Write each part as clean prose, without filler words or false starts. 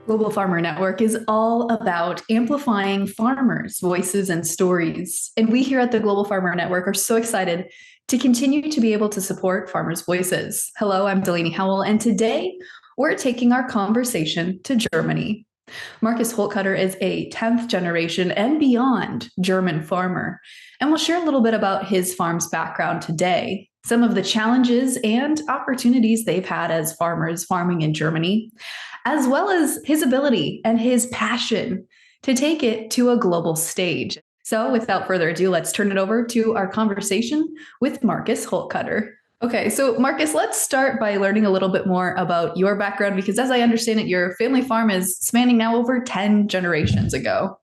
Global Farmer Network is all about amplifying farmers' voices and stories. And we here at the Global Farmer Network are so excited to continue to be able to support farmers' voices. Hello, I'm Delaney Howell, and today we're taking our conversation to Germany. Marcus Holtkoetter is a 10th generation and beyond German farmer, and we'll share a little bit about his farm's background today, some of the challenges and opportunities they've had as farmers farming in Germany, as well as his ability and his passion to take it to a global stage. So, without further ado, let's turn it over to our conversation with Marcus Holtkoetter. Okay, so Marcus, let's start by learning a little bit more about your background because, as I understand it, your family farm is spanning now over 10 generations ago.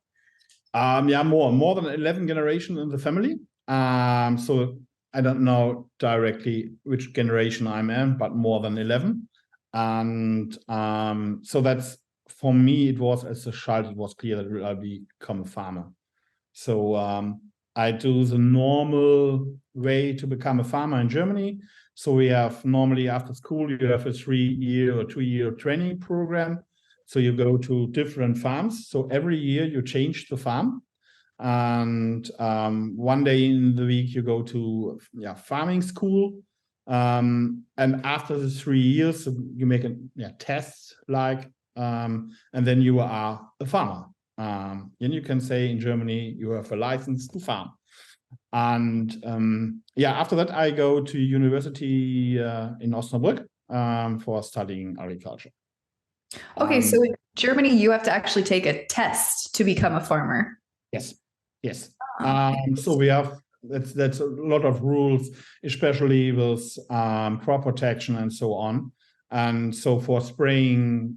Yeah, more than 11 generations in the family. So I don't know directly which generation I'm in, but more than 11. And so that's, for me, it was as a child, it was clear that I'll become a farmer. So I do the normal way to become a farmer in Germany. So we have normally after school, you have a 3-year or 2-year training program. So you go to different farms. So every year you change the farm. And one day in the week you go to farming school. And after the 3 years, you make a test and then you are a farmer. Then you can say in Germany, you have a license to farm. And after that, I go to university in Osnabrück for studying agriculture. Okay, so in Germany, you have to actually take a test to become a farmer. Yes. So we have, that's a lot of rules, especially with crop protection and so on. And so for spraying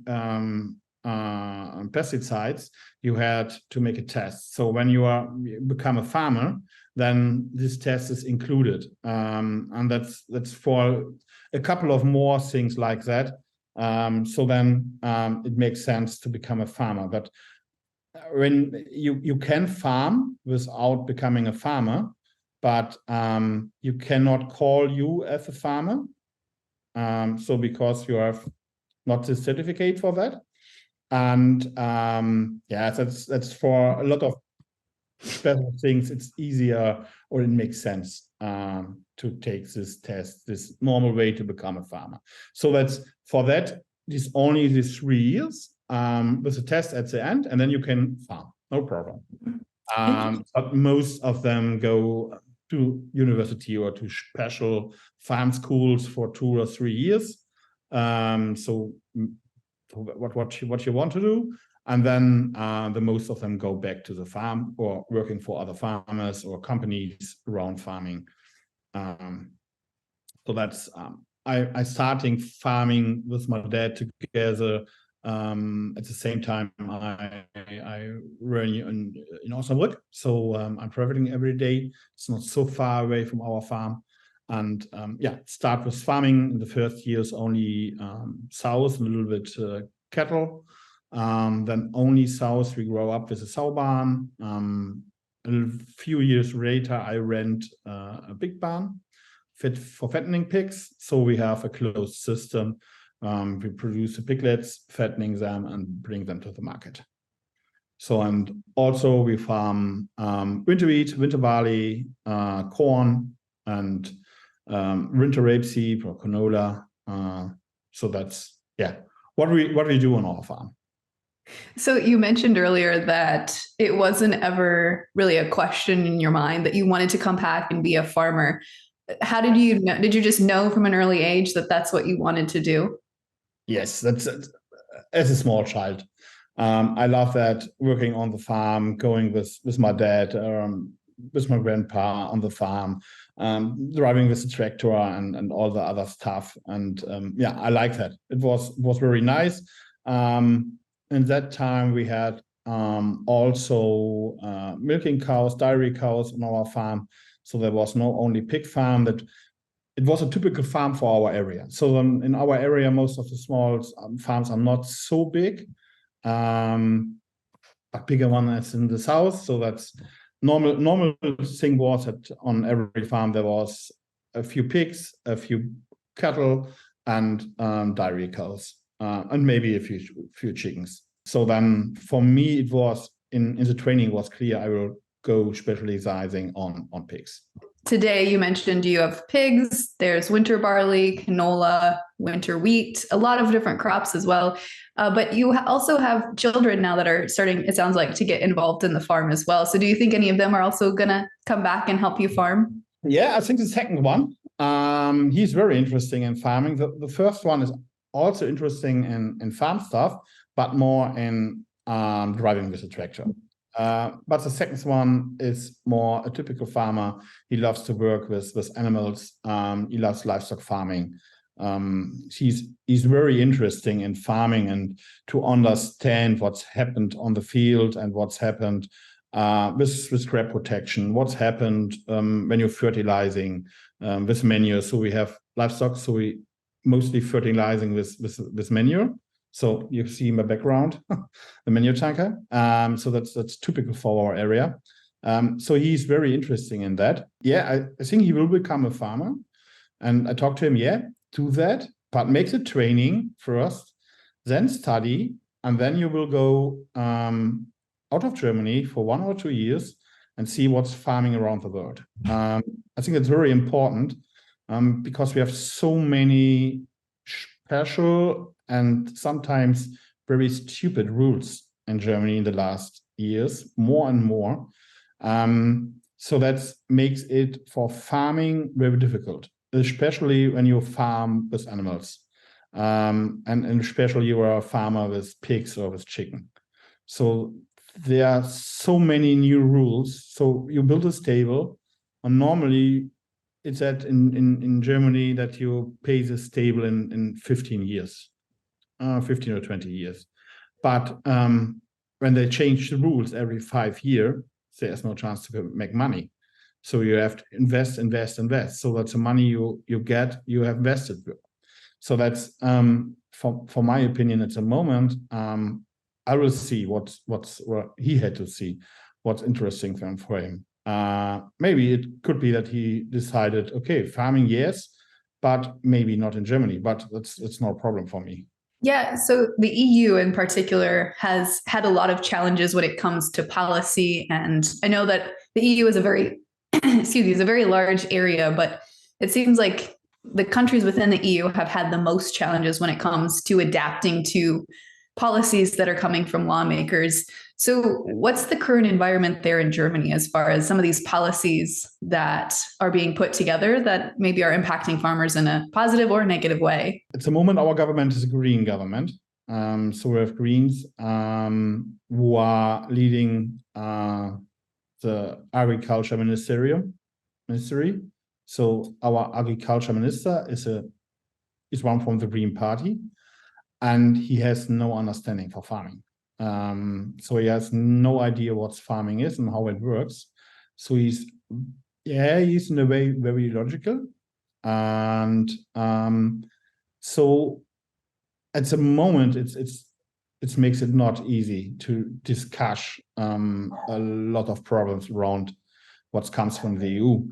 pesticides, you had to make a test. So when you become a farmer, then this test is included. And that's for a couple of more things like that. So then it makes sense to become a farmer. But when you can farm without becoming a farmer, but you cannot call you as a farmer. So because you have not the certificate for that. And that's for a lot of special things. It's easier, or it makes sense to take this test, this normal way to become a farmer. So that's for that. This only these 3 years with a test at the end, and then you can farm, no problem. But most of them go to university or to special farm schools for 2 or 3 years. So what you want to do, and then the most of them go back to the farm or working for other farmers or companies around farming. So that's I starting farming with my dad together. At the same time, I run in Osnabrück, so I'm traveling every day. It's not so far away from our farm. And start with farming in the first years, only sows and a little bit cattle. Then only sows, we grow up with a sow barn. A few years later, I rent a big barn fit for fattening pigs. So we have a closed system. We produce the piglets, fattening them and bring them to the market. So, and also we farm winter wheat, winter barley, corn, and winter rapeseed or canola. So that's what we do on our farm. So you mentioned earlier that it wasn't ever really a question in your mind that you wanted to come back and be a farmer. How did you know? Did you just know from an early age that that's what you wanted to do? Yes, that's as a small child. I love that, working on the farm, going with my dad, with my grandpa on the farm, driving with the tractor and all the other stuff. And I like that. It was very nice. In that time, we had also milking cows, dairy cows on our farm. So there was not only pig farm, that it was a typical farm for our area. So in our area, most of the small farms are not so big, but bigger one is in the south. So that's normal thing was that on every farm there was a few pigs, a few cattle, and dairy cows, and maybe a few chickens. So then for me, it was in the training was clear I will go specializing on pigs. Today, you mentioned you have pigs, there's winter barley, canola, winter wheat, a lot of different crops as well. But you also have children now that are starting, it sounds like, to get involved in the farm as well. So do you think any of them are also going to come back and help you farm? Yeah, I think the second one, he's very interesting in farming. The first one is also interesting in farm stuff, but more in driving with a tractor. But the second one is more a typical farmer. He loves to work with animals. He loves livestock farming. He's very interesting in farming and to understand what's happened on the field and what's happened with crop protection, what's happened when you're fertilizing with manure. So we have livestock, so we mostly fertilizing with manure. So you see in my background, the manure tanker. So that's typical for our area. So he's very interesting in that. Yeah, I think he will become a farmer. And I talked to him, yeah, do that, but make the training first, then study, and then you will go out of Germany for 1 or 2 years and see what's farming around the world. I think it's very important because we have so many special and sometimes very stupid rules in Germany in the last years, more and more. So that makes it for farming very difficult, especially when you farm with animals. And especially you are a farmer with pigs or with chicken. So there are so many new rules. So you build a stable, and normally it's that in Germany that you pay the stable in 15 years. 15 or 20 years. But when they change the rules every 5 years, there's no chance to make money. So you have to invest. So that's the money you get, you have invested. So that's, for my opinion, at the moment, I will see what he had to see, what's interesting for him. Maybe it could be that he decided, okay, farming, yes, but maybe not in Germany, but it's no problem for me. Yeah, so the EU in particular has had a lot of challenges when it comes to policy. And I know that the EU is a very, is a very large area, but it seems like the countries within the EU have had the most challenges when it comes to adapting to policies that are coming from lawmakers. So what's the current environment there in Germany as far as some of these policies that are being put together that maybe are impacting farmers in a positive or negative way? At the moment, our government is a green government. So we have Greens who are leading the agriculture ministry. So our agriculture minister is one from the Green Party, and he has no understanding for farming. So he has no idea what farming is and how it works. So he's in a way very logical. And so at the moment, it makes it not easy to discuss a lot of problems around what comes from the EU.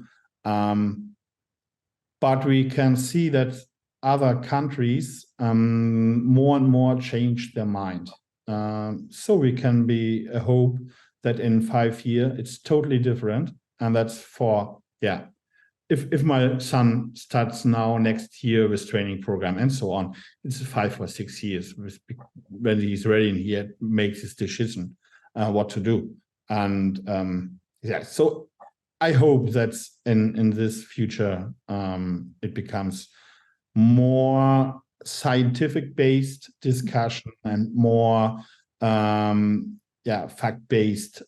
But we can see that other countries more and more change their mind. So we can be a hope that in 5 years it's totally different. And that's if my son starts now next year with training program and so on, it's 5 or 6 years when he's ready and he makes his decision what to do. And so I hope that in this future it becomes more scientific-based discussion and more fact-based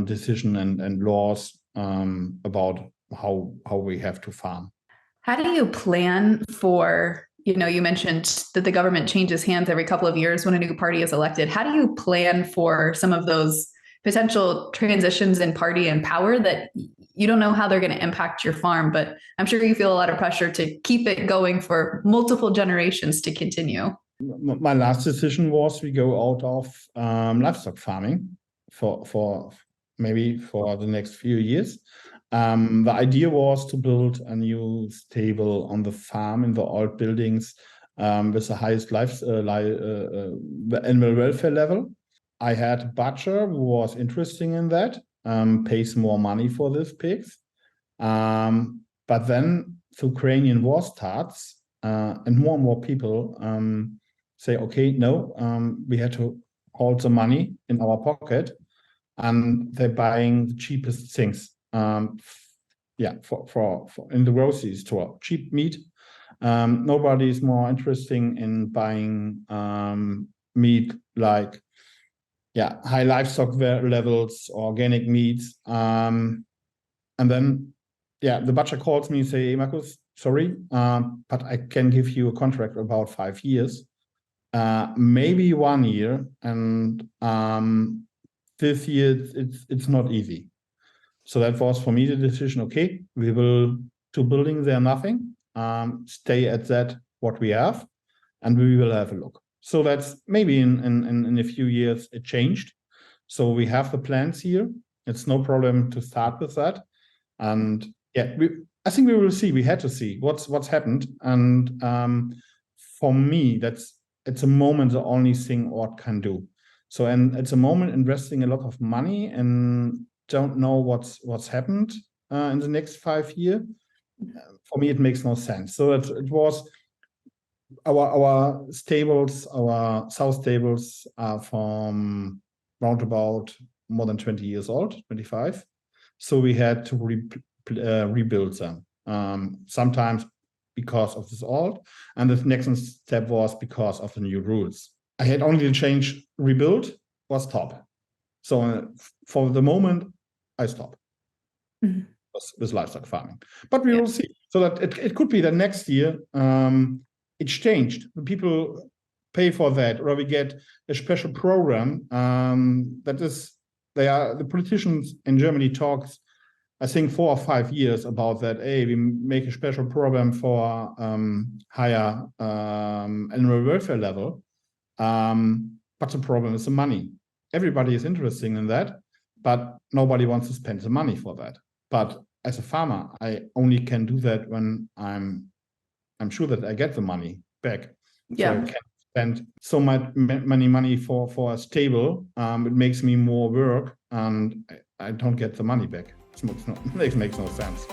decision and laws about how we have to farm. How do you plan for, you mentioned that the government changes hands every couple of years when a new party is elected. How do you plan for some of those potential transitions in party and power that you don't know how they're going to impact your farm, but I'm sure you feel a lot of pressure to keep it going for multiple generations to continue? My last decision was we go out of livestock farming for maybe for the next few years. The idea was to build a new stable on the farm in the old buildings with the highest animal welfare level. I had a butcher who was interested in that, pays more money for these pigs. But then the Ukrainian war starts, and more people say, okay, no, we had to hold the money in our pocket, and they're buying the cheapest things. For in the grocery store, cheap meat. Nobody is more interested in buying meat like high livestock levels, organic meats. And then the butcher calls me and say, hey, Marcus, sorry, but I can give you a contract about 5 years, maybe 1 year, and this year it's not easy. So that was for me the decision. Okay, we will do building there nothing, stay at that what we have, and we will have a look. So that's maybe in a few years it changed. So we have the plans here. It's no problem to start with that, and I think we will see. We had to see what's happened, and for me, it's a moment the only thing what can do. So and it's a moment investing a lot of money and don't know what's happened in the next 5 years. For me, it makes no sense. So it was our stables, our sow stables are from round about more than 20 years old, 25. So we had to rebuild them. Sometimes because of this old, and the next step was because of the new rules. I had only to change rebuild was top. So for the moment, I stop with livestock farming. But we will see. So that it could be that next year it's changed. People pay for that, or we get a special program that is. The politicians in Germany talks, I think 4 or 5 years about that. Hey, we make a special program for higher animal welfare level. But the problem is the money. Everybody is interested in that, but nobody wants to spend the money for that. But as a farmer, I only can do that when I'm sure that I get the money back. So I can't spend so much money for a stable. It makes me more work, and I don't get the money back. It makes no sense.